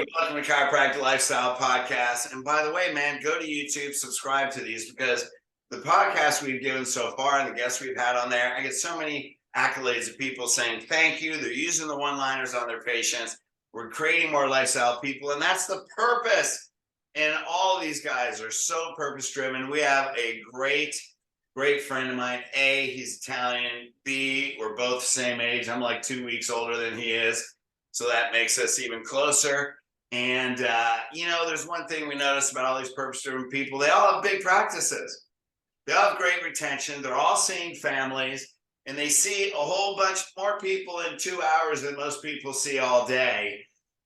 Hey, welcome to Chiropractic Lifestyle Podcast. And by the way, man, go to YouTube, subscribe to these, because the podcasts we've given so far and the guests we've had on there, I get so many accolades of people saying thank you. They're using the one-liners on their patients. We're creating more lifestyle people, and that's the purpose. And all of these guys are so purpose-driven. We have a great friend of mine. A, he's Italian. B, we're both the same age. I'm like 2 weeks older than he is. So that makes us even closer. And, there's one thing we notice about all these purpose-driven people. They all have big practices. They all have great retention. They're all seeing families, and they see a whole bunch more people in 2 hours than most people see all day.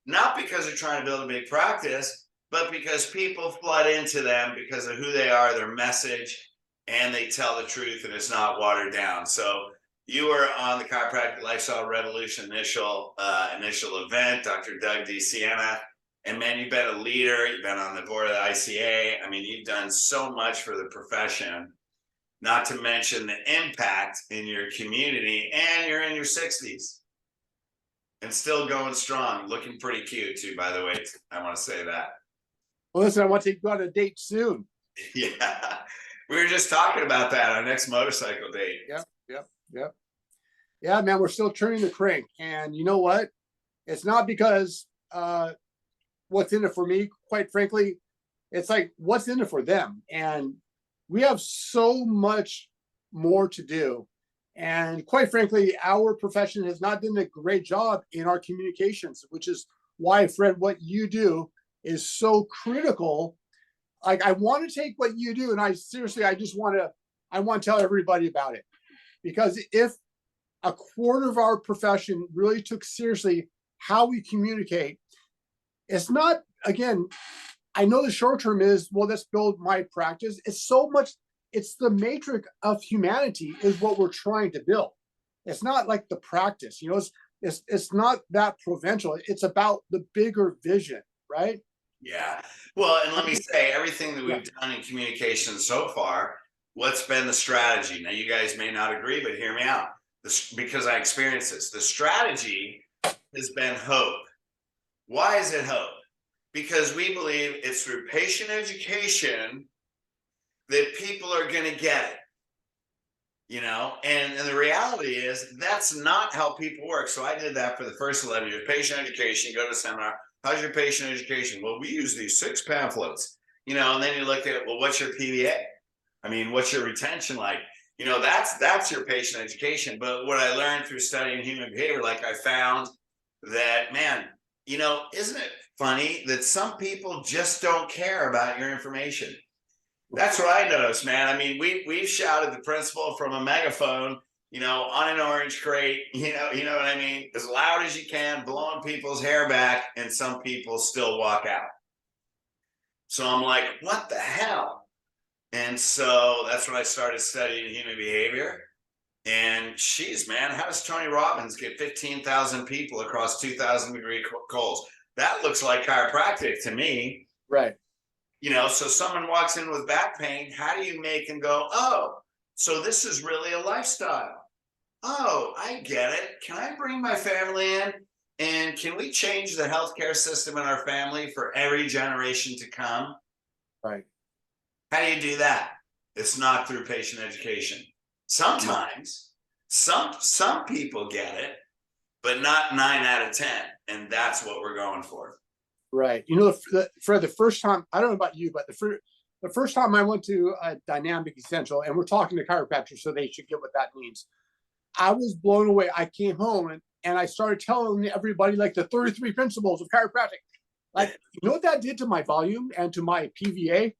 Not because they're trying to build a big practice, but because people flood into them because of who they are, their message, and they tell the truth, and it's not watered down. So you were on the Chiropractic Lifestyle Revolution initial event, Dr. Doug DiSiena. And man, you've been a leader. You've been on the board of the ICA. I mean, you've done so much for the profession, not to mention the impact in your community, and you're in your 60s and still going strong, looking pretty cute too, by the way. I want to say that. Well, listen, I want to take you on a date soon. Yeah. We were just talking about that, our next motorcycle date. Yep. Yeah, man, we're still turning the crank. And you know what? It's not because what's in it for me, quite frankly. It's like, what's in it for them? And we have so much more to do. And quite frankly, our profession has not done a great job in our communications, which is why, Fred, what you do is so critical. Like, I want to take what you do, and I want to tell everybody about it. Because if a quarter of our profession really took seriously how we communicate, it's not, again, I know the short term is, well, let's build my practice. It's so much, it's the matrix of humanity is what we're trying to build. It's not like the practice, it's not that provincial. It's about the bigger vision, right? Yeah. Well, and let me say, everything that we've done in communication so far, what's been the strategy? Now, you guys may not agree, but hear me out. Because I experienced this. The strategy has been hope. Why is it hope? Because we believe it's through patient education that people are going to get it. And the reality is that's not how people work. So I did that for the first 11 years. Patient education, you go to a seminar. How's your patient education? Well, we use these 6 pamphlets, and then you look at, well, what's your PVA? I mean, what's your retention like? That's your patient education. But what I learned through studying human behavior, like, I found that, man, isn't it funny that some people just don't care about your information? That's what I noticed, man. I mean, we've shouted the principle from a megaphone, on an orange crate, you know what I mean? As loud as you can, blowing people's hair back, and some people still walk out. So I'm like, what the hell? And so that's when I started studying human behavior. And geez, man, how does Tony Robbins get 15,000 people across 2,000-degree colds? That looks like chiropractic to me. Right. So someone walks in with back pain, how do you make them go, oh, so this is really a lifestyle? Oh, I get it. Can I bring my family in? And can we change the healthcare system in our family for every generation to come? Right. How do you do that? It's not through patient education. Sometimes some people get it, but not 9 out of 10. And that's what we're going for. Right. For the first time, I don't know about you, but the first time I went to a Dynamic Essential, and we're talking to chiropractors, so they should get what that means. I was blown away. I came home and I started telling everybody like the 33 principles of chiropractic. Like, you know what that did to my volume and to my PVA?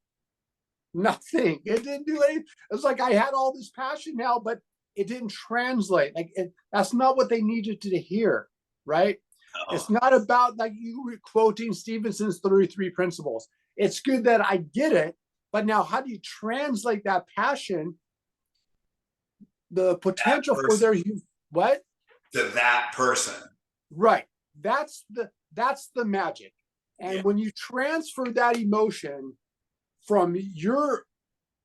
Nothing. It didn't do anything. It was like I had all this passion now, but it didn't translate. Like, that's not what they needed to hear, right? Oh. It's not about, like, you were quoting Stevenson's 33 principles. It's good that I get it, but now how do you translate that passion, the potential for their what? To that person. Right. That's the magic. And when you transfer that emotion from your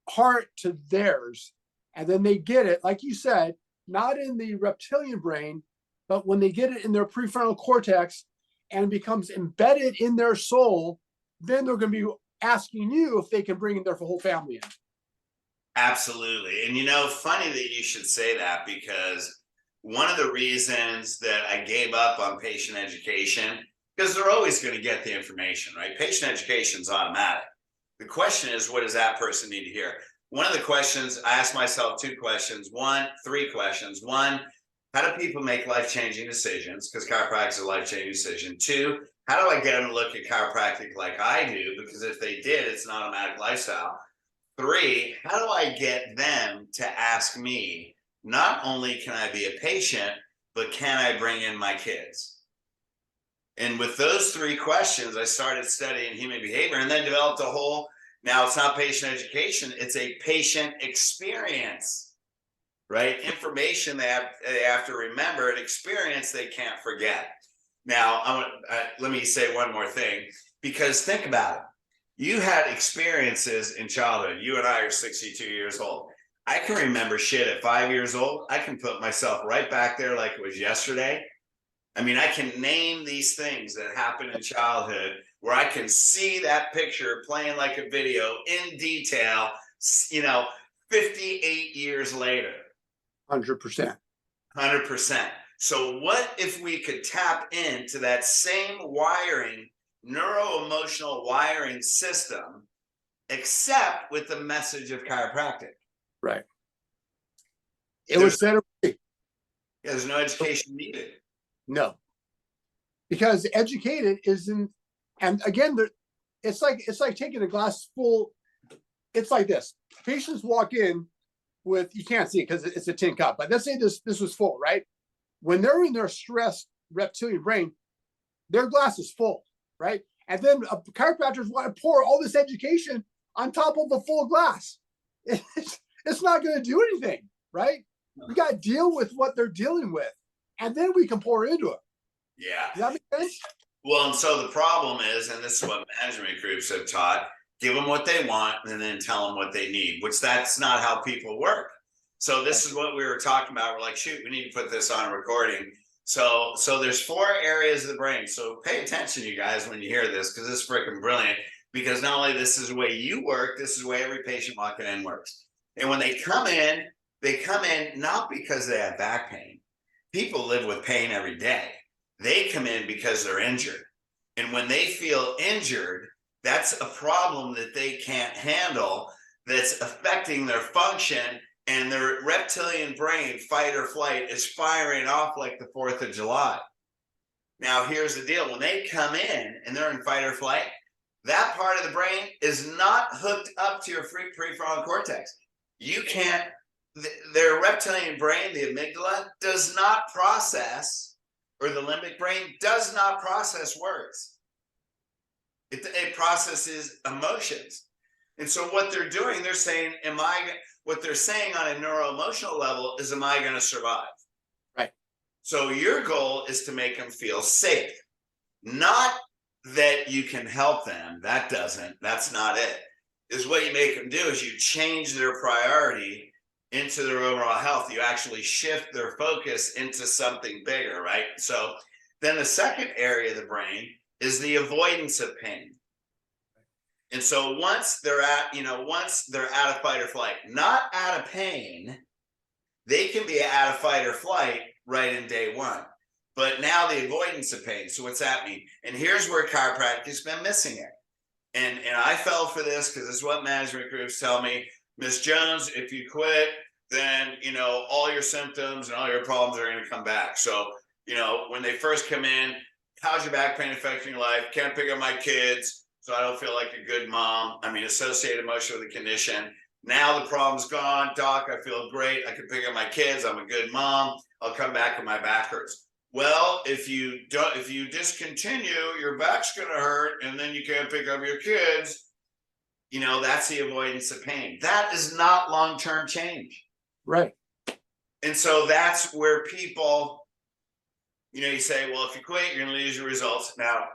heart to theirs, and then they get it, like you said, not in the reptilian brain, but when they get it in their prefrontal cortex, and becomes embedded in their soul, then they're going to be asking you if they can bring their whole family in. Absolutely. And funny that you should say that, because one of the reasons that I gave up on patient education, because they're always going to get the information, right? Patient education is automatic. The question is, what does that person need to hear? One of the questions I asked myself, three questions. One, how do people make life-changing decisions? Because chiropractic is a life-changing decision. Two, how do I get them to look at chiropractic like I do? Because if they did, it's an automatic lifestyle. Three, how do I get them to ask me, not only can I be a patient, but can I bring in my kids? And with those three questions, I started studying human behavior and then developed a whole, now it's not patient education, it's a patient experience, right? Information they have to remember, an experience they can't forget. Now, let me say one more thing, because think about it. You had experiences in childhood. You and I are 62 years old. I can remember shit at 5 years old. I can put myself right back there like it was yesterday. I mean, I can name these things that happened in childhood where I can see that picture playing like a video in detail, 58 years later. 100%. 100%. So what if we could tap into that same wiring, neuro-emotional wiring system, except with the message of chiropractic? Right. It was said. There's no education needed. No. Because educated isn't, and again, it's like taking a glass full. It's like this. Patients walk in with, you can't see it because it's a tin cup, but let's say this was full, right? When they're in their stressed reptilian brain, their glass is full, right? And then chiropractors want to pour all this education on top of a full glass. It's not going to do anything, right? We got to deal with what they're dealing with, and then we can pour into it. Yeah. Does that make sense? Well, and so the problem is, and this is what management groups have taught, give them what they want and then tell them what they need, which that's not how people work. So this is what we were talking about. We're like, shoot, we need to put this on a recording. So there's 4 areas of the brain. So pay attention, you guys, when you hear this, because it's freaking brilliant. Because not only this is the way you work, this is the way every patient walking in works. And when they come in not because they have back pain. People live with pain every day. They come in because they're injured. And when they feel injured, that's a problem that they can't handle, that's affecting their function, and their reptilian brain, fight or flight, is firing off like the 4th of July. Now, here's the deal. When they come in and they're in fight or flight, that part of the brain is not hooked up to your prefrontal cortex. You can't, their reptilian brain, the amygdala, does not process, or the limbic brain does not process words. It processes emotions. And so what they're doing, they're saying, what they're saying on a neuro-emotional level is, am I going to survive? Right. So your goal is to make them feel safe. Not that you can help them. That's not it. Is what you make them do is you change their priority into their overall health. You actually shift their focus into something bigger, right? So then the second area of the brain is the avoidance of pain. And so once they're out of fight or flight, not out of pain, they can be out of fight or flight right in day one. But now the avoidance of pain. So what's that mean? And here's where chiropractic has been missing it. And I fell for this because this is what management groups tell me. Ms. Jones, if you quit, then, all your symptoms and all your problems are going to come back. So, when they first come in, how's your back pain affecting your life? Can't pick up my kids, so I don't feel like a good mom. Associated emotion with the condition. Now the problem's gone. Doc, I feel great. I can pick up my kids. I'm a good mom. I'll come back and my back hurts. Well, if you discontinue, your back's going to hurt, and then you can't pick up your kids. That's the avoidance of pain. That is not long-term change. Right. And so that's where people, you say, well, if you quit, you're going to lose your results. Now,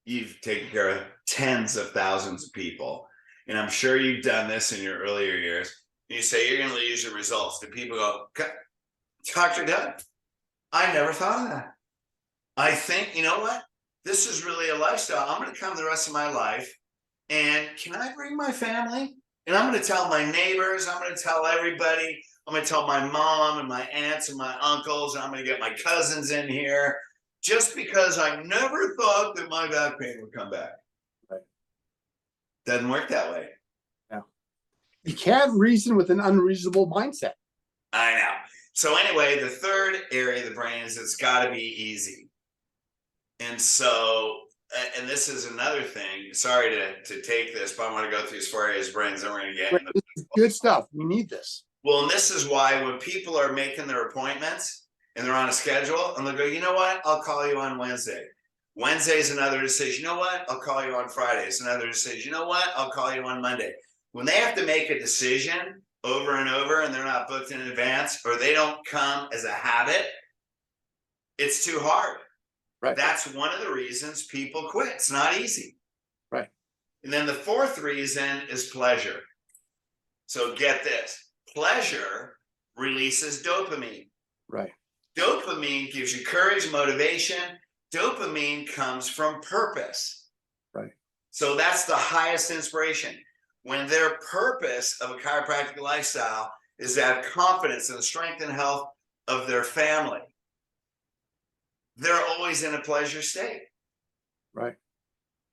you've taken care of tens of thousands of people, and I'm sure you've done this in your earlier years. You say you're going to lose your results. Do people go, Dr. Doug, I never thought of that. I think, you know what? this is really a lifestyle. I'm going to come the rest of my life. And can I bring my family? And I'm going to tell my neighbors, I'm going to tell everybody, I'm going to tell my mom and my aunts and my uncles, and I'm going to get my cousins in here just because I never thought that my back pain would come back. Right. Doesn't work that way. Yeah. You can't reason with an unreasonable mindset. I know. So anyway, the third area of the brain is it's got to be easy. And so, and this is another thing, sorry to take this, but I want to go through as far as brains, and we're going to get into this is good stuff. We need this. Well, and this is why when people are making their appointments and they're on a schedule, and they'll go, you know what, I'll call you on Wednesday. Wednesday's another decision. You know what, I'll call you on Friday. It's another decision. You know what, I'll call you on Monday. When they have to make a decision over and over and they're not booked in advance, or they don't come as a habit, it's too hard. Right. That's one of the reasons people quit. It's not easy. Right. And then the fourth reason is pleasure. So get this. Pleasure releases dopamine. Right. Dopamine gives you courage, motivation. Dopamine comes from purpose. Right. So that's the highest inspiration. When their purpose of a chiropractic lifestyle is to have confidence in the strength and health of their family, they're always in a pleasure state. Right.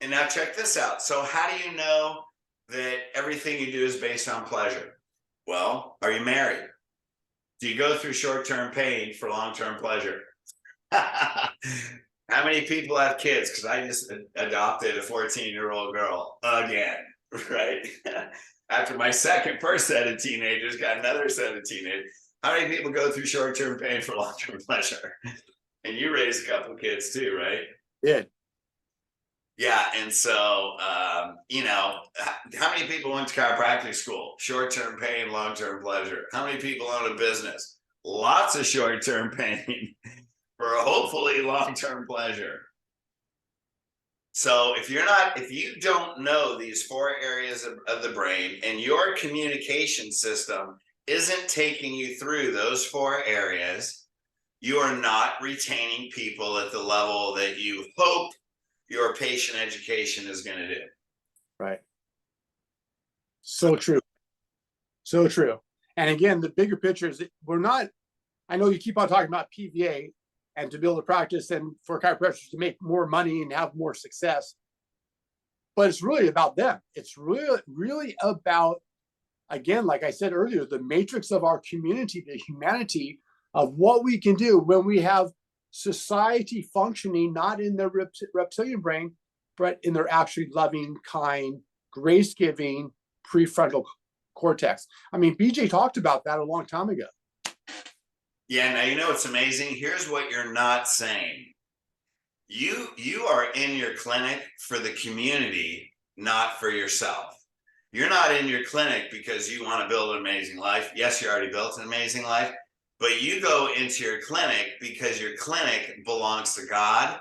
And now check this out. So how do you know that everything you do is based on pleasure? Well, are you married? Do you go through short-term pain for long-term pleasure? How many people have kids? Because I just adopted a 14-year-old girl again, right? After my first set of teenagers, got another set of teenagers. How many people go through short-term pain for long-term pleasure? And you raised a couple of kids too, right? Yeah. Yeah, and so, you know, how many people went to chiropractic school? Short-term pain, long-term pleasure. How many people own a business? Lots of short-term pain for hopefully long-term pleasure. So if you don't know these four areas of the brain, and your communication system isn't taking you through those four areas, you are not retaining people at the level that you hope your patient education is going to do. Right. So true. So true. And again, the bigger picture is that we're not, I know you keep on talking about PVA and to be able to practice and for chiropractors to make more money and have more success, but it's really about them. It's really about, again, like I said earlier, the matrix of our community, the humanity of what we can do when we have society functioning not in their reptilian brain, but in their actually loving, kind, grace-giving prefrontal cortex. I mean, BJ talked about that a long time ago. Yeah, now you know what's amazing? Here's what you're not saying. You are in your clinic for the community, not for yourself. You're not in your clinic because you want to build an amazing life. Yes, you already built an amazing life. But you go into your clinic because your clinic belongs to God,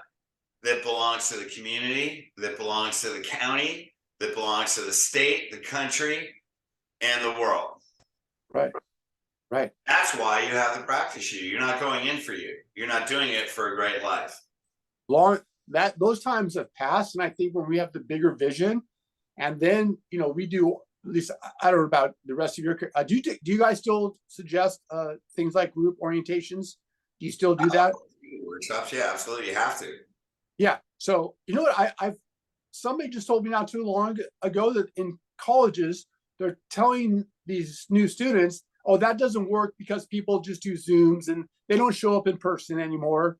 that belongs to the community, that belongs to the county, that belongs to the state, the country, and the world. Right. Right. That's why you have the practice you. You're not going in for you. You're not doing it for a great life. Those times have passed, and I think when we have the bigger vision, and then we do. At least I don't know about the rest of your. Do you guys still suggest things like group orientations? Do you still do that? Workshops, yeah, absolutely. You have to. Yeah. So you know what? Somebody just told me not too long ago that in colleges they're telling these new students, "Oh, that doesn't work because people just do Zooms and they don't show up in person anymore."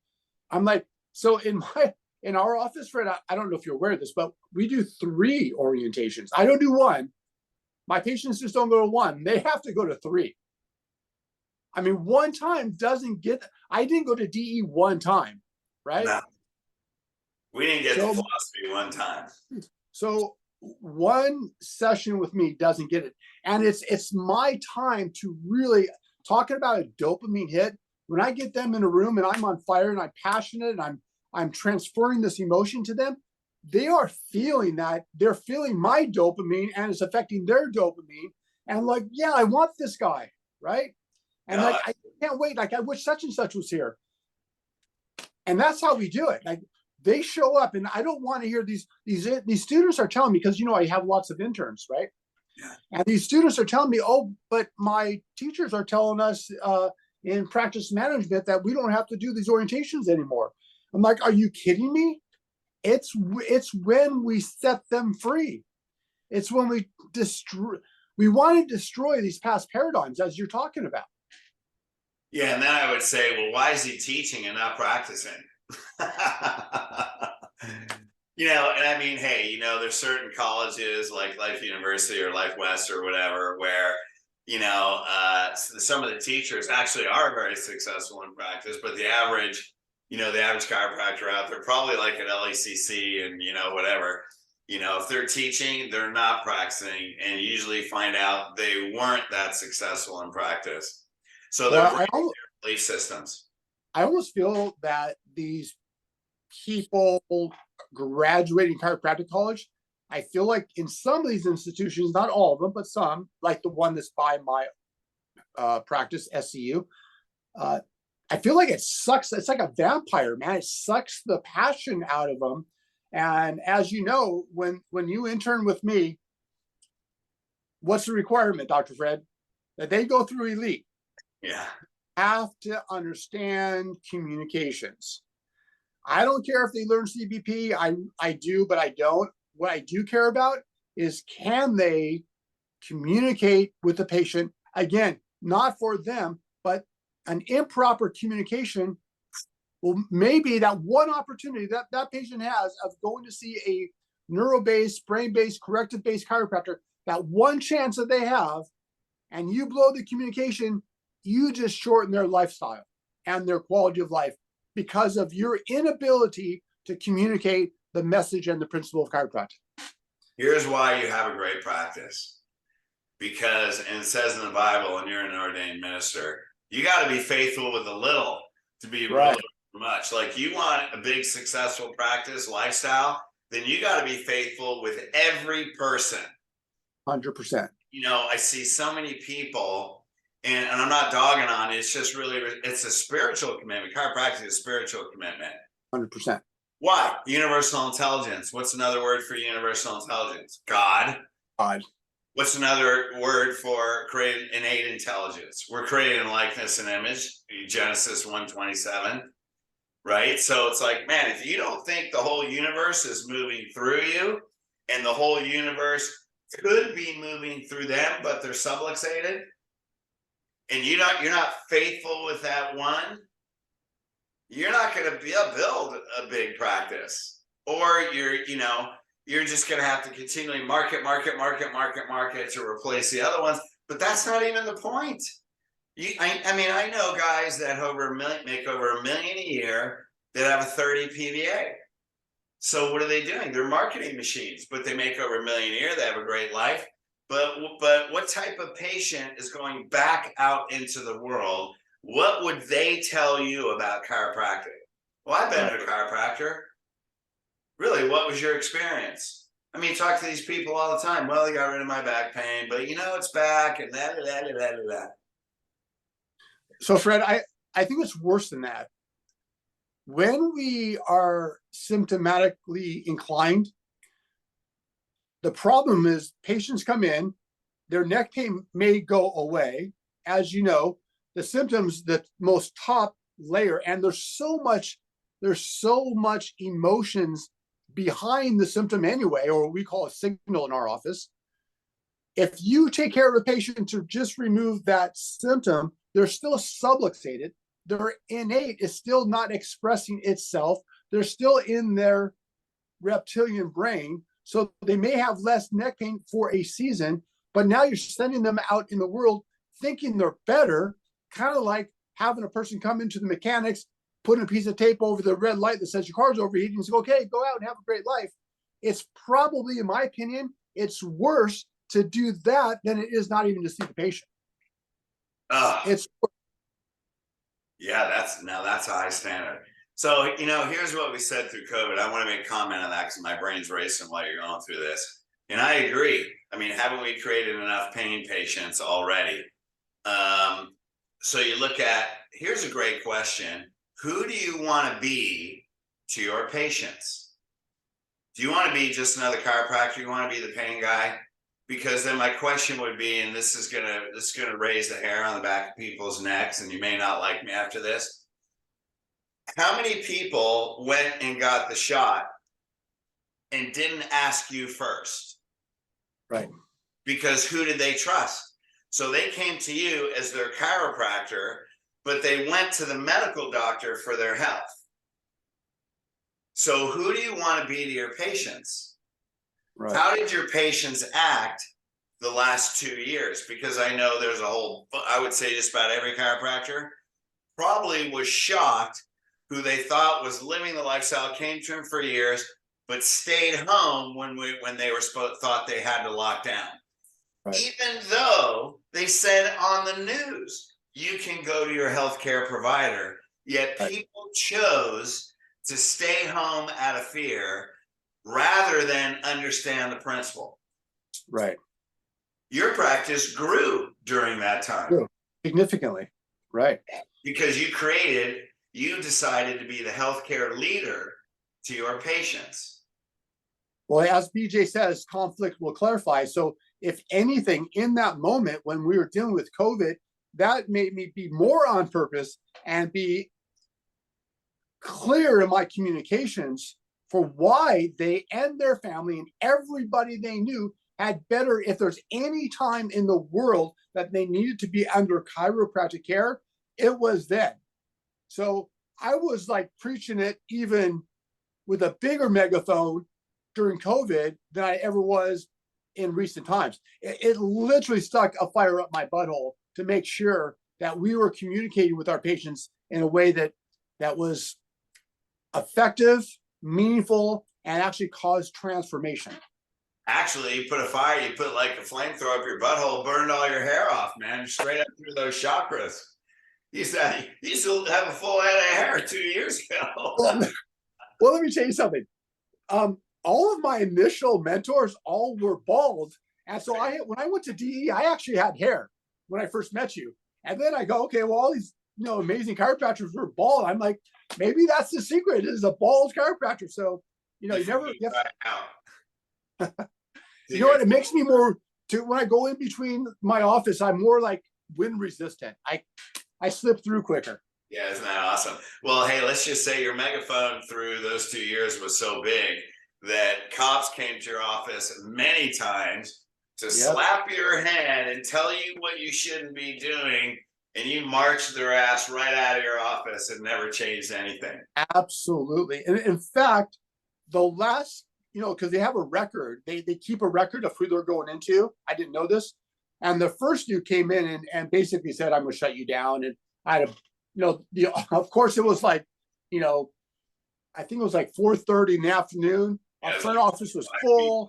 I'm like, so in our office, Fred, I don't know if you're aware of this, but we do 3 orientations. I don't do 1. My patients just don't go to 1. They have to go to 3. I mean, 1 time doesn't get, I didn't go to DE 1 time, right? No. We didn't get the philosophy 1 time. So 1 session with me doesn't get it. And it's my time to really, talking about a dopamine hit, when I get them in a room and I'm on fire and I'm passionate and I'm transferring this emotion to them, they are feeling that. They're feeling my dopamine and it's affecting their dopamine. And like, yeah, I want this guy, right? And like, I can't wait. Like, I wish such and such was here. And that's how we do it. Like, they show up, and I don't want to hear these students are telling me, because I have lots of interns, right? Yeah. And these students are telling me, oh, but my teachers are telling us in practice management that we don't have to do these orientations anymore. I'm like, are you kidding me? It's when we set them free. It's when we want to destroy these past paradigms, as you're talking about. Yeah, and then I would say, well, why is he teaching and not practicing? And I mean, hey, there's certain colleges like Life University or Life West or whatever, where, some of the teachers actually are very successful in practice, but the average chiropractor out there, probably like at LACC and, whatever, if they're teaching, they're not practicing, and usually find out they weren't that successful in practice. So they're belief systems. I almost feel that these people graduating chiropractic college, I feel like in some of these institutions, not all of them, but some, like the one that's by my practice, SCU, I feel like it sucks. It's like a vampire, man. It sucks the passion out of them. And as you know, when you intern with me, what's the requirement, Dr. Fred? That they go through elite. Yeah. Have to understand communications. I don't care if they learn CBP. I do, but I don't. What I do care about is, can they communicate with the patient? Again, not for them, but an improper communication. Well, maybe that one opportunity that patient has of going to see a neuro-based, brain-based, corrective-based chiropractor, that one chance that they have, and you blow the communication, you just shorten their lifestyle and their quality of life because of your inability to communicate the message and the principle of chiropractic. Here's why you have a great practice. Because, and it says in the Bible, and you're an ordained minister, you got to be faithful with a little to be really much. Like, you want a big successful practice lifestyle, then you got to be faithful with every person. 100%. I see so many people, and I'm not dogging on it. It's just really, it's a spiritual commitment. Chiropractic is a spiritual commitment. 100%. Why? Universal intelligence. What's another word for universal intelligence? God. What's another word for creating innate intelligence? We're created in likeness and image, Genesis 1:27, right? So it's like, man, if you don't think the whole universe is moving through you, and the whole universe could be moving through them, but they're subluxated, and you're not faithful with that one, you're not going to build a big practice, or you're just going to have to continually market to replace the other ones. But that's not even the point. I know guys that make over $1 million a year that have a 30 PVA. So what are they doing? They're marketing machines, but they make over $1 million a year. They have a great life. But what type of patient is going back out into the world? What would they tell you about chiropractic? Well, I've been to a chiropractor. Really, what was your experience? I mean, talk to these people all the time. Well, they got rid of my back pain, but it's back and that. So, Fred, I think it's worse than that. When we are symptomatically inclined, the problem is patients come in, their neck pain may go away. As you know, the symptoms, the most top layer, and there's so much emotions behind the symptom anyway, or what we call a signal in our office. If you take care of a patient to just remove that symptom, they're still subluxated. Their innate is still not expressing itself. They're still in their reptilian brain. So they may have less neck pain for a season, but now you're sending them out in the world thinking they're better, kind of like having a person come into the mechanics, putting a piece of tape over the red light that says your car's overheating, and say, okay, go out and have a great life. It's probably, in my opinion, it's worse to do that than it is not even to see the patient. It's yeah, that's a high standard. So, here's what we said through COVID. I want to make a comment on that because my brain's racing while you're going through this. And I agree. I mean, haven't we created enough pain patients already? So you look at, here's a great question. Who do you want to be to your patients? Do you want to be just another chiropractor? You want to be the pain guy? Because then my question would be, and this is gonna raise the hair on the back of people's necks, and you may not like me after this. How many people went and got the shot and didn't ask you first? Right. Because who did they trust? So they came to you as their chiropractor, but they went to the medical doctor for their health. So who do you want to be to your patients? Right. How did your patients act the last 2 years? Because I know there's a whole, I would say just about every chiropractor probably was shocked who they thought was living the lifestyle, came to him for years, but stayed home when they were thought they had to lock down. Right. Even though they said on the news, you can go to your healthcare provider, yet people chose to stay home out of fear rather than understand the principle. Right. Your practice grew during that time. Grew significantly. Right. Because you decided to be the healthcare leader to your patients. Well, as BJ says, conflict will clarify. So if anything, in that moment when we were dealing with COVID, that made me be more on purpose and be clear in my communications for why they and their family and everybody they knew had better, if there's any time in the world that they needed to be under chiropractic care, it was then. So I was like preaching it even with a bigger megaphone during COVID than I ever was in recent times. It literally stuck a fire up my butthole to make sure that we were communicating with our patients in a way that was effective, meaningful, and actually caused transformation. Actually, you put like a flamethrower up your butthole, burned all your hair off, man, straight up through those chakras. You used to have a full head of hair 2 years ago. Well, let me tell you something. All of my initial mentors all were bald. And so when I went to DE, I actually had hair when I first met you. And then I go, okay, well, all these amazing chiropractors were bald. I'm like, maybe that's the secret. It is a bald chiropractor. So, you know what? It makes me more when I go in between my office, I'm more like wind resistant. I slip through quicker. Yeah, isn't that awesome? Well, hey, let's just say your megaphone through those 2 years was so big that cops came to your office many times to slap your hand and tell you what you shouldn't be doing, and you marched their ass right out of your office and never changed anything. Absolutely. And in fact, the last, because they have a record, they keep a record of who they're going into. I didn't know this. And the first dude came in and basically said, I'm going to shut you down. And I had of course it was like, I think it was like 4:30 in the afternoon. Our front office was full.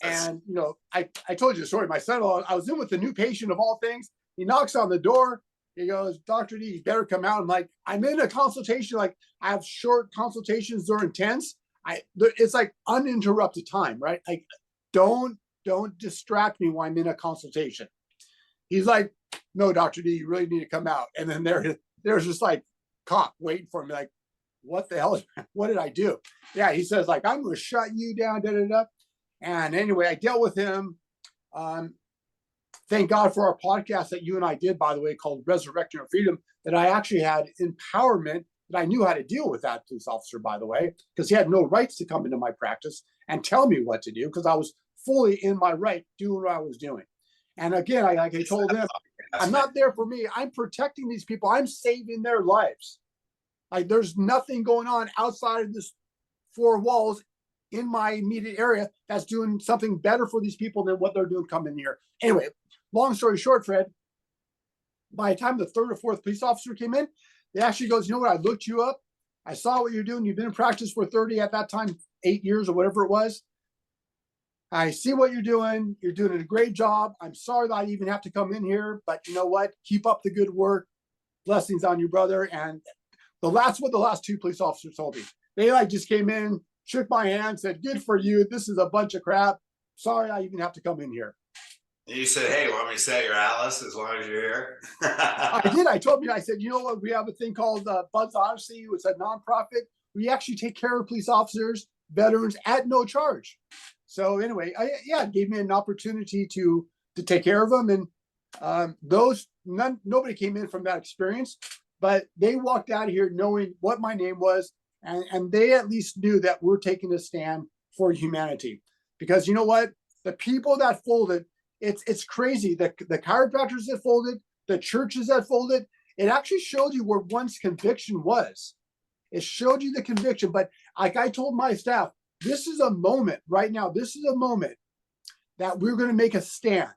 And, I told you the story. My son-in-law, I was in with the new patient of all things. He knocks on the door. He goes, Dr. D, you better come out. I'm like, I'm in a consultation. Like, I have short consultations. They're intense. It's like uninterrupted time, right? Like, don't distract me while I'm in a consultation. He's like, no, Dr. D, you really need to come out. And then there's just like cop waiting for me. Like, what the hell? What did I do? Yeah, he says like, I'm going to shut you down. Da, da, da. And anyway, I dealt with him. Thank God for our podcast that you and I did, by the way, called Resurrecting Our Freedom, that I actually had empowerment, that I knew how to deal with that police officer, by the way, because he had no rights to come into my practice and tell me what to do, because I was fully in my right doing what I was doing. And again, I told him, I'm not there for me. I'm protecting these people. I'm saving their lives. Like, there's nothing going on outside of this four walls in my immediate area that's doing something better for these people than what they're doing coming here. Anyway, long story short, Fred, by the time the third or fourth police officer came in, they actually goes, you know what? I looked you up. I saw what you're doing. You've been in practice for 30 at that time, 8 years or whatever it was. I see what you're doing. You're doing a great job. I'm sorry that I even have to come in here, but you know what? Keep up the good work. Blessings on you, brother. And that's what the last two police officers told me. They like just came in, shook my hand, said, good for you. This is a bunch of crap. Sorry I even have to come in here. You said, hey, want me to say you're Alice as long as you're here? I did. I told me, I said, you know what? We have a thing called Bud's Odyssey. It's a nonprofit. we actually take care of police officers, veterans at no charge. So anyway, it gave me an opportunity to take care of them. And nobody came in from that experience, but they walked out of here knowing what my name was. And they at least knew that we're taking a stand for humanity. Because you know what? The people that folded, it's crazy. The chiropractors that folded, the churches that folded, it actually showed you where one's conviction was. It showed you the conviction. But like I told my staff, this is a moment right now. This is a moment that we're going to make a stand.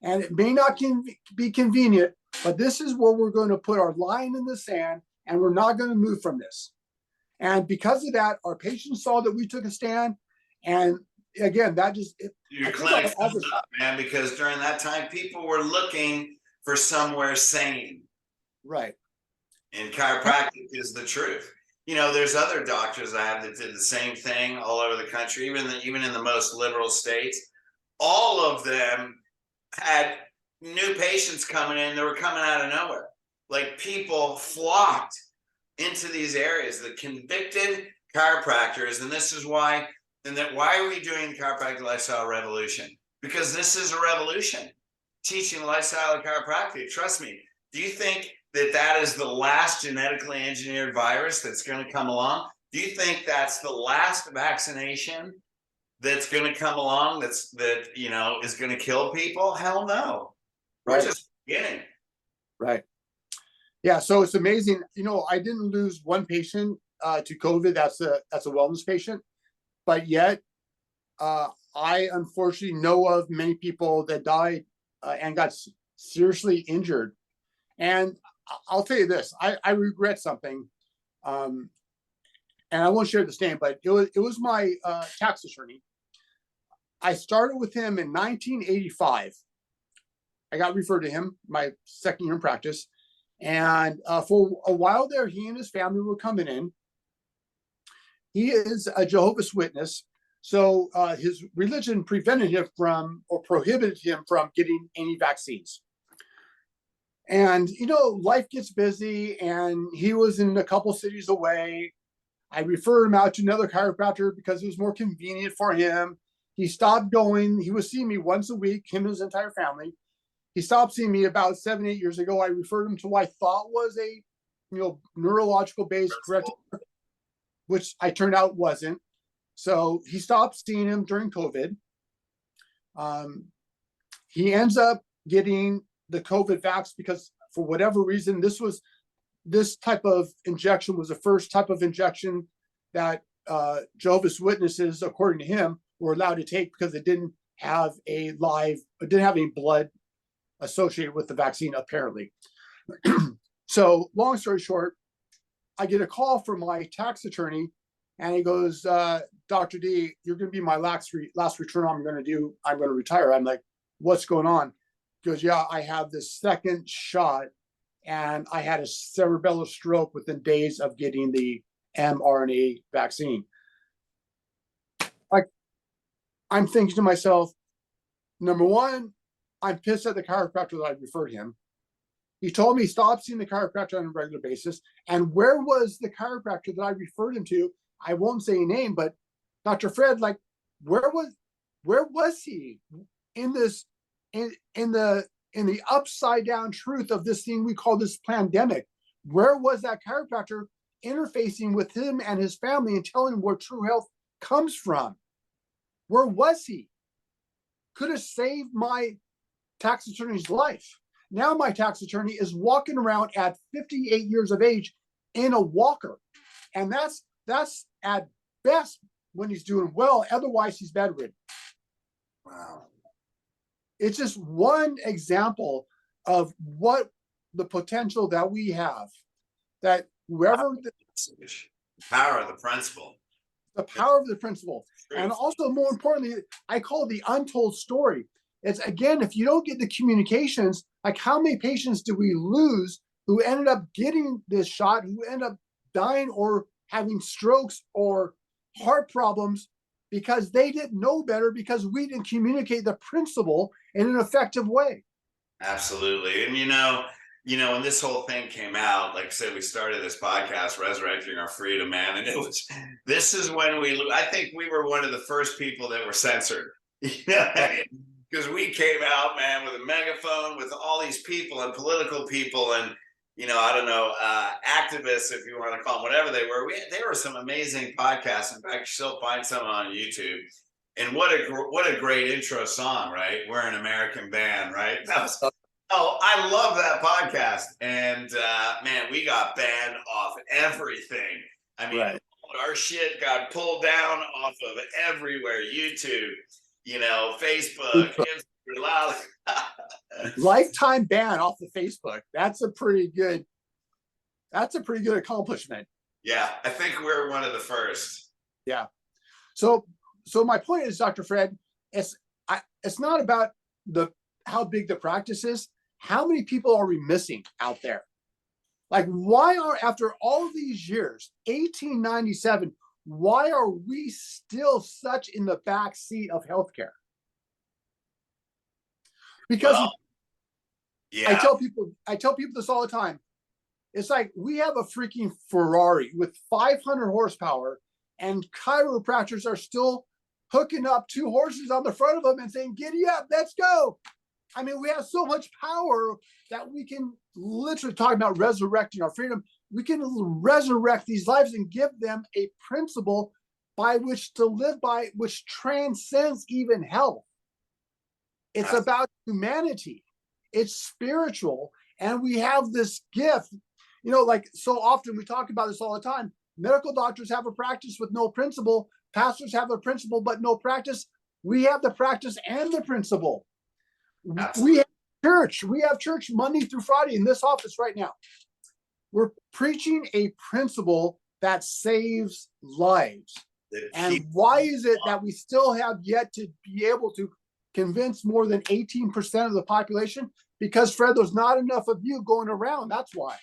And it may not be convenient, but this is where we're going to put our line in the sand, and we're not going to move from this. And because of that, our patients saw that we took a stand. And again, that just your clinic filled up, man, because during that time, people were looking for somewhere sane. Right. And chiropractic is the truth. You know, there's other doctors I have that did the same thing all over the country, even in the most liberal states. All of them had new patients coming in that were coming out of nowhere. Like, people flocked into these areas, the convicted chiropractors. And this is why, why are we doing the chiropractic lifestyle revolution? Because this is a revolution, teaching the lifestyle of chiropractic. Trust me. Do you think that is the last genetically engineered virus that's going to come along? Do you think that's the last vaccination that's going to come along that is going to kill people? Hell no. We're just beginning. Right. Yeah, so it's amazing. You know, I didn't lose one patient to COVID. That's a wellness patient, but yet I unfortunately know of many people that died and got seriously injured. And I'll tell you this: I regret something, and I won't share this name, but it was my tax attorney. I started with him in 1985. I got referred to him my second year in practice. And for a while there, he and his family were coming in. He is a Jehovah's Witness. So his religion prevented him from, or prohibited him from, getting any vaccines. And, you know, life gets busy, and he was in a couple cities away. I referred him out to another chiropractor because it was more convenient for him. He stopped going. He was seeing me once a week, him and his entire family. He stopped seeing me about 7-8 years ago. I referred him to what I thought was a, neurological based corrective, which I turned out wasn't. So he stopped seeing him during COVID. He ends up getting the COVID vax because, for whatever reason, this type of injection was the first type of injection that Jehovah's Witnesses, according to him, were allowed to take because it didn't have any blood associated with the vaccine, apparently. So long story short, I get a call from my tax attorney, and he goes, Dr. D, you're going to be my last return I'm going to retire. I'm like, what's going on? He goes, yeah, I have this second shot, and I had a cerebral stroke within days of getting the mRNA vaccine. Like, I'm thinking to myself, number one, I'm pissed at the chiropractor that I referred him. He told me stop seeing the chiropractor on a regular basis. And where was the chiropractor that I referred him to? I won't say a name, but Dr. Fred, like, where was he in this, in the upside down truth of this thing we call this pandemic? Where was that chiropractor interfacing with him and his family and telling him where true health comes from? Where was he? Could have saved my tax attorney's life. Now my tax attorney is walking around at 58 years of age in a walker. And that's at best when he's doing well. Otherwise, he's bedridden. Wow. It's just one example of what the potential that we have, that whoever the power of the principle. The power of the principle. And also, more importantly, I call it the untold story. It's, again, if you don't get the communications, like, how many patients do we lose who ended up getting this shot, who end up dying or having strokes or heart problems because they didn't know better, because we didn't communicate the principle in an effective way? Absolutely. And, when this whole thing came out, like I said, we started this podcast, Resurrecting Our Freedom, man. And this is when I think we were one of the first people that were censored. Because we came out, man, with a megaphone with all these people and political people and, I don't know, activists, if you want to call them, whatever they were. There were some amazing podcasts. In fact, you still find some on YouTube. And what a great intro song, right? We're an American band, right? I love that podcast. And man, we got banned off everything. I mean, right. Our shit got pulled down off of everywhere. YouTube, Facebook, Instagram. Lifetime ban off of Facebook. That's a pretty good accomplishment. Yeah, I think we're one of the first. Yeah. So my point is, Dr. Fred, it's not about how big the practice is. How many people are we missing out there? Like, after all of these years, 1897, why are we still such in the back seat of healthcare? Because I tell people this all the time. It's like we have a freaking Ferrari with 500 horsepower, and chiropractors are still hooking up 2 horses on the front of them and saying, "Giddy up, let's go." I mean, we have so much power that we can literally talk about resurrecting our freedom. We can resurrect these lives and give them a principle by which to live by, which transcends even health. It's about humanity. It's spiritual. And we have this gift, like so often we talk about this all the time. Medical doctors have a practice with no principle. Pastors have a principle, but no practice. We have the practice and the principle. Absolutely. We have church Monday through Friday in this office right now. We're preaching a principle that saves lives. And why is it that we still have yet to be able to convince more than 18% of the population? Because, Fred, there's not enough of you going around. That's why.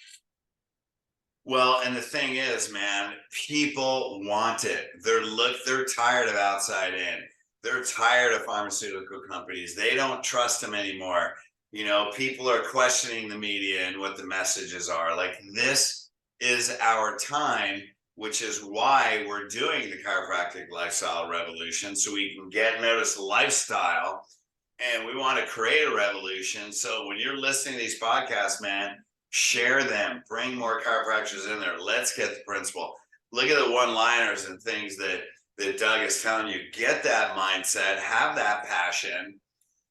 Well, and the thing is, man, people want it. They're tired of outside in. They're tired of pharmaceutical companies. They don't trust them anymore. People are questioning the media and what the messages are. Like, this is our time, which is why we're doing the chiropractic lifestyle revolution, so we can get noticed lifestyle, and we want to create a revolution. So when you're listening to these podcasts, man, share them, bring more chiropractors in there. Let's get the principle. Look at the one-liners and things that Doug is telling you. Get that mindset, have that passion.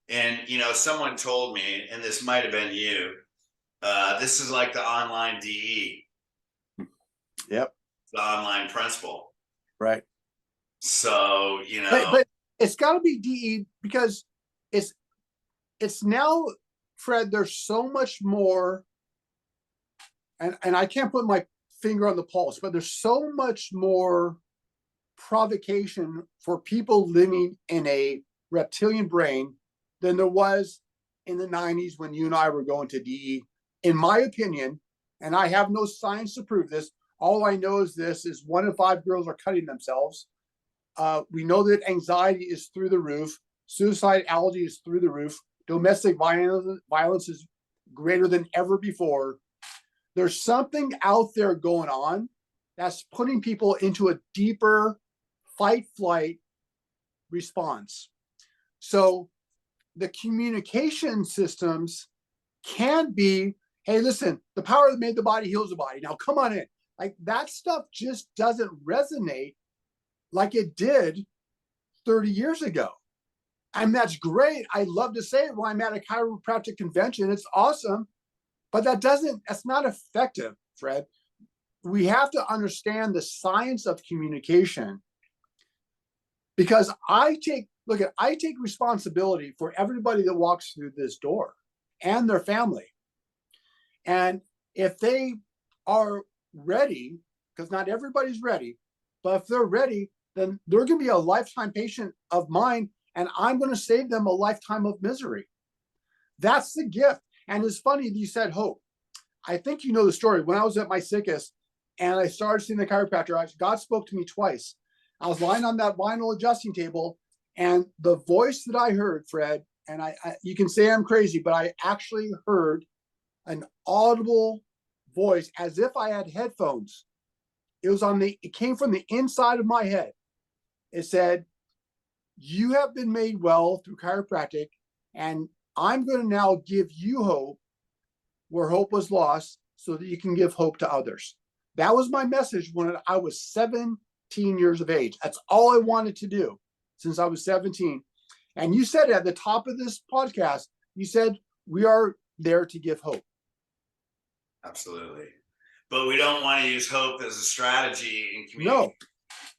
And, someone told me, and this might have been you, this is like the online DE. Yep. The online principle. Right. So, But it's got to be DE, because it's now, Fred, there's so much more, and I can't put my finger on the pulse, but there's so much more provocation for people living in a reptilian brain than there was in the 90s when you and I were going to DE. In my opinion, and I have no science to prove this, all I know is 1 in 5 girls are cutting themselves. We know that anxiety is through the roof. Suicidality is through the roof. Domestic violence is greater than ever before. There's something out there going on that's putting people into a deeper fight-flight response. So the communication systems can be, hey, listen, the power that made the body heals the body. Now come on in. Like, that stuff just doesn't resonate like it did 30 years ago. And that's great. I love to say it when I'm at a chiropractic convention. It's awesome. But that's not effective, Fred. We have to understand the science of communication, because I take responsibility for everybody that walks through this door and their family. And if they are ready, because not everybody's ready, but if they're ready, then they're going to be a lifetime patient of mine, and I'm going to save them a lifetime of misery. That's the gift. And it's funny that you said hope. I think you know the story. When I was at my sickest and I started seeing the chiropractor, God spoke to me twice. I was lying on that vinyl adjusting table, and the voice that I heard, Fred, and you can say I'm crazy, but I actually heard an audible voice as if I had headphones. It came from the inside of my head. It said, "You have been made well through chiropractic, and I'm going to now give you hope where hope was lost so that you can give hope to others." That was my message when I was 17 years of age. That's all I wanted to do since I was 17. And you said at the top of this podcast, you said, we are there to give hope. Absolutely. But we don't want to use hope as a strategy in community. No.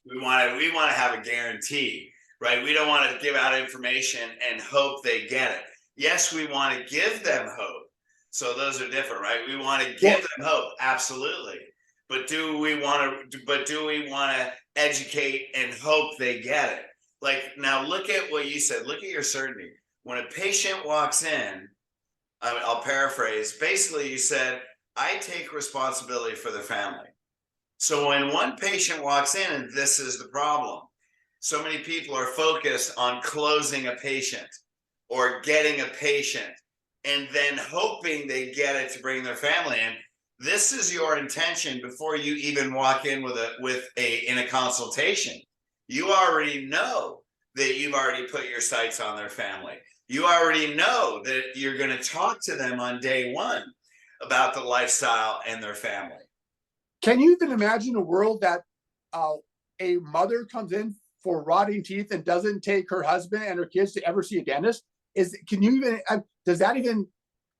We want to have a guarantee, right? We don't want to give out information and hope they get it. Yes, we want to give them hope. So those are different, right? We want to give them hope, absolutely. But do we want to educate and hope they get it? Like, now look at what you said. Look at your certainty. When a patient walks in, I'll paraphrase. Basically, you said, I take responsibility for the family. So when one patient walks in, and this is the problem, so many people are focused on closing a patient or getting a patient and then hoping they get it to bring their family in. This is your intention before you even walk in in a consultation. You already know that you've already put your sights on their family. You already know that you're going to talk to them on day one about the lifestyle and their family. Can you even imagine a world that a mother comes in for rotting teeth and doesn't take her husband and her kids to ever see a dentist? Does that even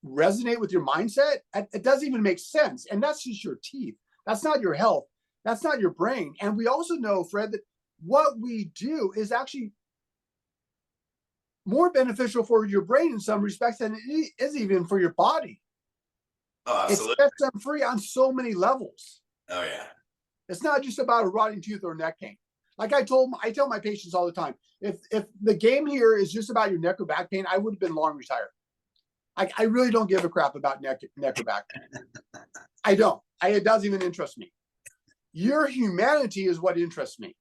resonate with your mindset? It doesn't even make sense. And that's just your teeth. That's not your health. That's not your brain. And we also know, Fred, that what we do is actually more beneficial for your brain in some respects than it is even for your body. Oh, absolutely. It sets them free on so many levels. Oh, yeah. It's not just about a rotting tooth or neck pain. Like I tell my patients all the time, if the game here is just about your neck or back pain, I would have been long retired. I really don't give a crap about neck or back pain. I don't. It doesn't even interest me. Your humanity is what interests me.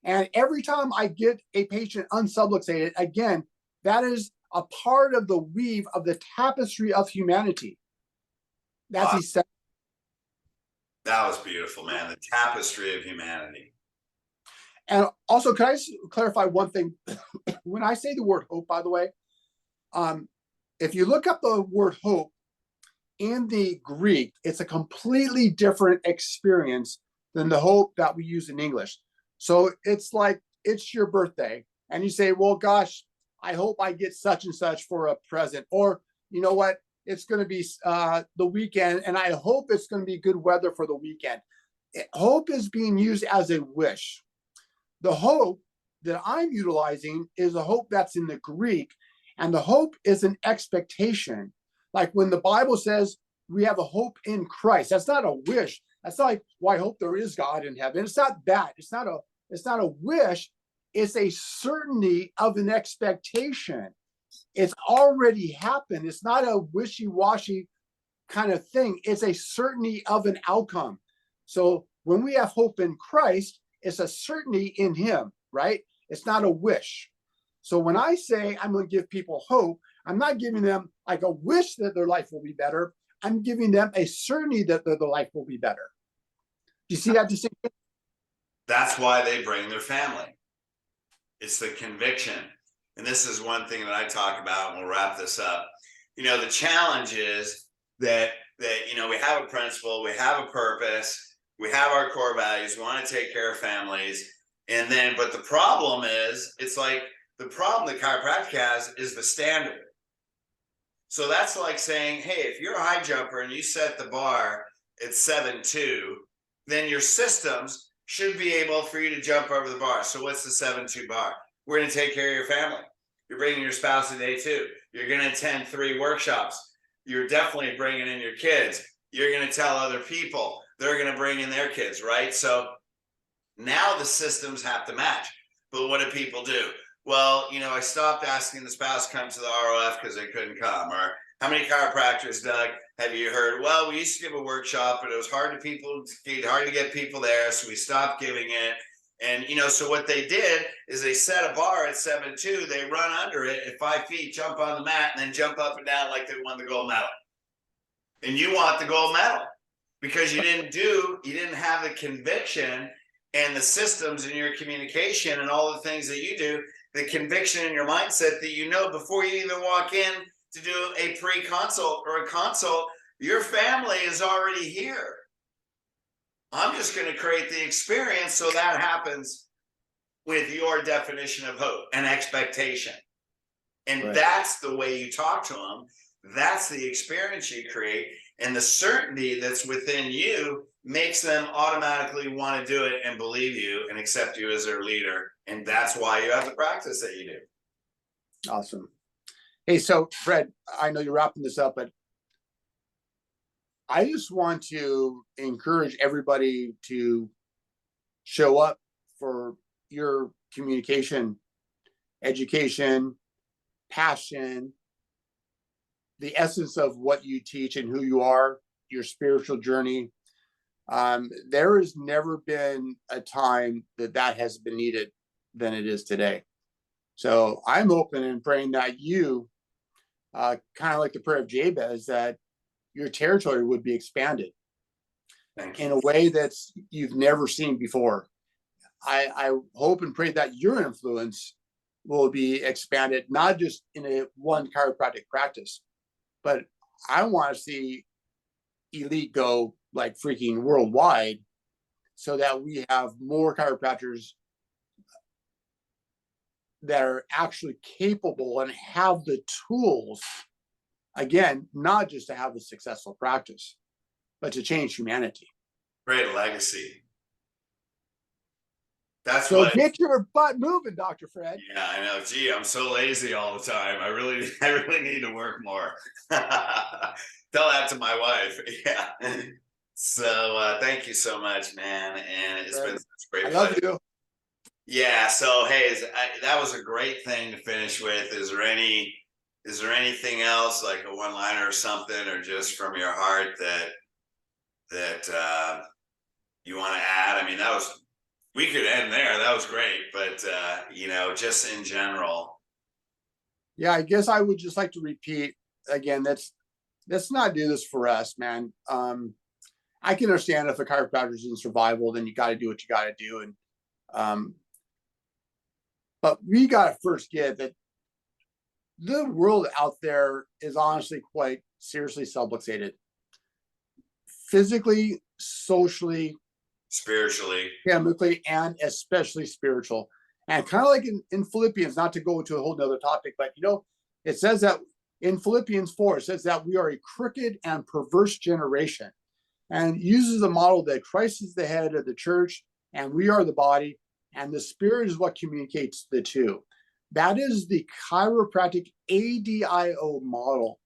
And every time I get a patient unsubluxated, again, that is a part of the weave of the tapestry of humanity. That's essential. That was beautiful, man. The tapestry of humanity. And also, can I clarify one thing? When I say the word hope, by the way, if you look up the word hope in the Greek, it's a completely different experience than the hope that we use in English. So it's like, it's your birthday and you say, well, gosh, I hope I get such and such for a present. Or, you know what? It's going to be the weekend and I hope it's going to be good weather for the weekend. Hope is being used as a wish. The hope that I'm utilizing is a hope that's in the Greek, and the hope is an expectation. Like when the Bible says we have a hope in Christ, that's not a wish. That's not like, well, I hope there is God in heaven. It's not that. It's not a wish. It's a certainty of an expectation. It's already happened. It's not a wishy-washy kind of thing. It's a certainty of an outcome. So when we have hope in Christ, it's a certainty in him, right? It's not a wish. So when I say I'm going to give people hope, I'm not giving them like a wish that their life will be better. I'm giving them a certainty that their life will be better. Do you see that distinction? That's why they bring their family. It's the conviction. And this is one thing that I talk about, and we'll wrap this up. You know, the challenge is that you know, we have a principle, we have a purpose, we have our core values, we want to take care of families. And then, but the problem is, it's like the problem that chiropractic has is the standard. So that's like saying, hey, if you're a high jumper and you set the bar at 7.2, then your systems should be able for you to jump over the bar. So what's the 7.2 bar? We're going to take care of your family. You're bringing your spouse to day 2. You're going to attend 3 workshops. You're definitely bringing in your kids. You're going to tell other people. They're going to bring in their kids, right? So now the systems have to match. But what do people do? Well, you know, I stopped asking the spouse to come to the ROF because they couldn't come. Or how many chiropractors, Doug, have you heard? Well, we used to give a workshop, but it was hard to get people there, so we stopped giving it. And, you know, so what they did is they set a bar at 7.2, they run under it at 5 feet, jump on the mat, and then jump up and down like they won the gold medal. and you want the gold medal because you didn't have the conviction and the systems in your communication and all the things that you do, the conviction in your mindset that you know before you even walk in to do a pre-consult or a consult, your family is already here. I'm just going to create the experience so that happens with your definition of hope and expectation. And Right. that's the way you talk to them. That's the experience you create. And the certainty that's within you makes them automatically want to do it and believe you and accept you as their leader. And that's why you have the practice that you do. Awesome. Hey, so Fred, I know you're wrapping this up, but I just want to encourage everybody to show up for your communication, education, passion, the essence of what you teach and who you are, your spiritual journey. There has never been a time that has been needed than it is today. So I'm hoping and praying that you, kind of like the prayer of Jabez, that your territory would be expanded in a way that's you've never seen before. I hope and pray that your influence will be expanded, not just in a one chiropractic practice, but I want to see Elite go like freaking worldwide so that we have more chiropractors that are actually capable and have the tools, again, not just to have a successful practice, but to change humanity. Great legacy. That's so what. Get your butt moving, Dr. Fred. Yeah, I know. Gee, I'm so lazy all the time. I really need to work more. Tell that to my wife. Yeah. So thank you so much, man. And it's been such a great I love pleasure. you. Yeah. So hey, that was a great thing to finish with. Is there anything else, like a one-liner or something, or just from your heart that you want to add? I mean, we could end there. That was great, but just in general. Yeah, I guess I would just like to repeat again. Let's not do this for us, man. I can understand if a chiropractor is in survival, then you got to do what you got to do, and but we got to first get that the world out there is honestly quite seriously subluxated, physically, socially, Spiritually, chemically, and especially spiritual. And kind of like in Philippians, not to go into a whole nother topic, but it says that in Philippians 4, it says that we are a crooked and perverse generation, and uses the model that Christ is the head of the church and we are the body, and the spirit is what communicates the two. That is the chiropractic ADIO model.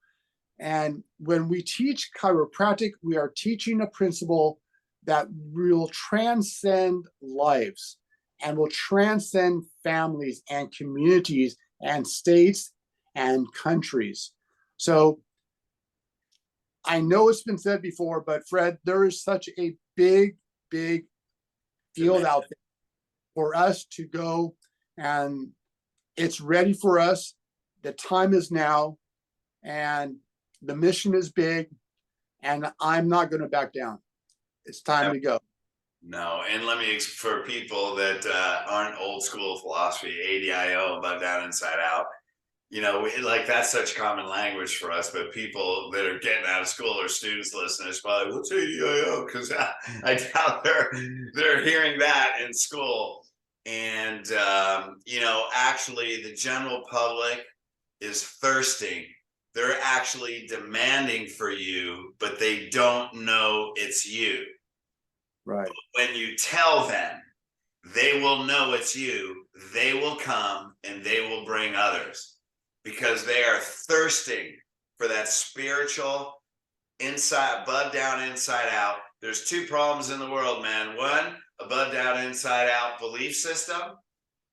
And when we teach chiropractic, we are teaching a principle that will transcend lives and will transcend families and communities and states and countries. So I know it's been said before, but Fred, there is such a big field out there for us to go, and it's ready for us. The time is now, and the mission is big, and I'm not going to back down. It's time to go. No, and for people that aren't old school philosophy, ADIO, above, down, inside out, that's such common language for us, but people that are getting out of school or students listening is probably, what's ADIO? Because I doubt they're hearing that in school. And, actually the general public is thirsting. They're actually demanding for you, but they don't know it's you. Right. But when you tell them, they will know it's you. They will come and they will bring others because they are thirsting for that spiritual inside, above, down, inside out. There's two problems in the world, man. One, above, down, inside out belief system,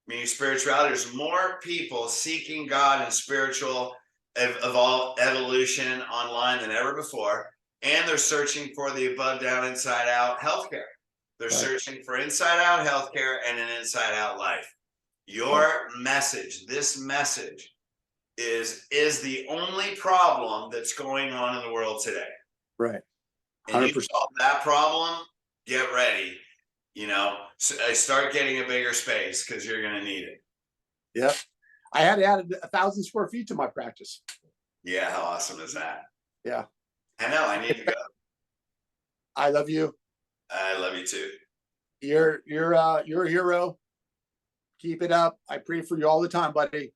meaning spirituality. There's more people seeking God and spiritual of all evolution online than ever before. And they're searching for the above, down, inside out healthcare. They're searching for inside out healthcare and an inside out life. Your message, this message is the only problem that's going on in the world today. Right. And you 100%. solve that problem, get ready. Start getting a bigger space because you're going to need it. Yep. I had added 1,000 square feet to my practice. Yeah, how awesome is that? Yeah. I know. I need to go. I love you. I love you too. You're a hero. Keep it up. I pray for you all the time, buddy.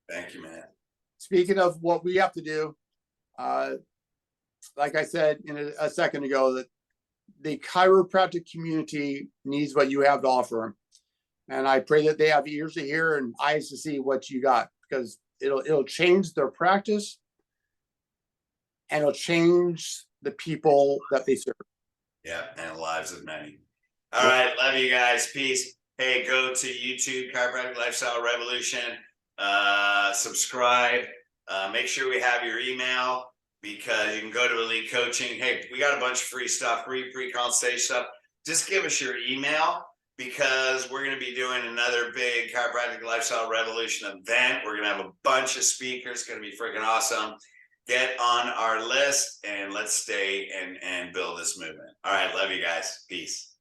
Thank you, man. Speaking of what we have to do, like I said in a second ago, that the chiropractic community needs what you have to offer them. And I pray that they have ears to hear and eyes to see what you got, because it'll change their practice and it'll change the people that they serve. Yeah, and the lives of many. All right, love you guys. Peace. Hey, go to YouTube, Chiropractic Lifestyle Revolution. Subscribe. Make sure we have your email, because you can go to Elite Coaching. Hey, we got a bunch of free stuff, free pre-consultation stuff. Just give us your email, because we're going to be doing another big Chiropractic Lifestyle Revolution event. We're going to have a bunch of speakers. It's going to be freaking awesome. Get on our list and let's stay and build this movement. All right. Love you guys. Peace.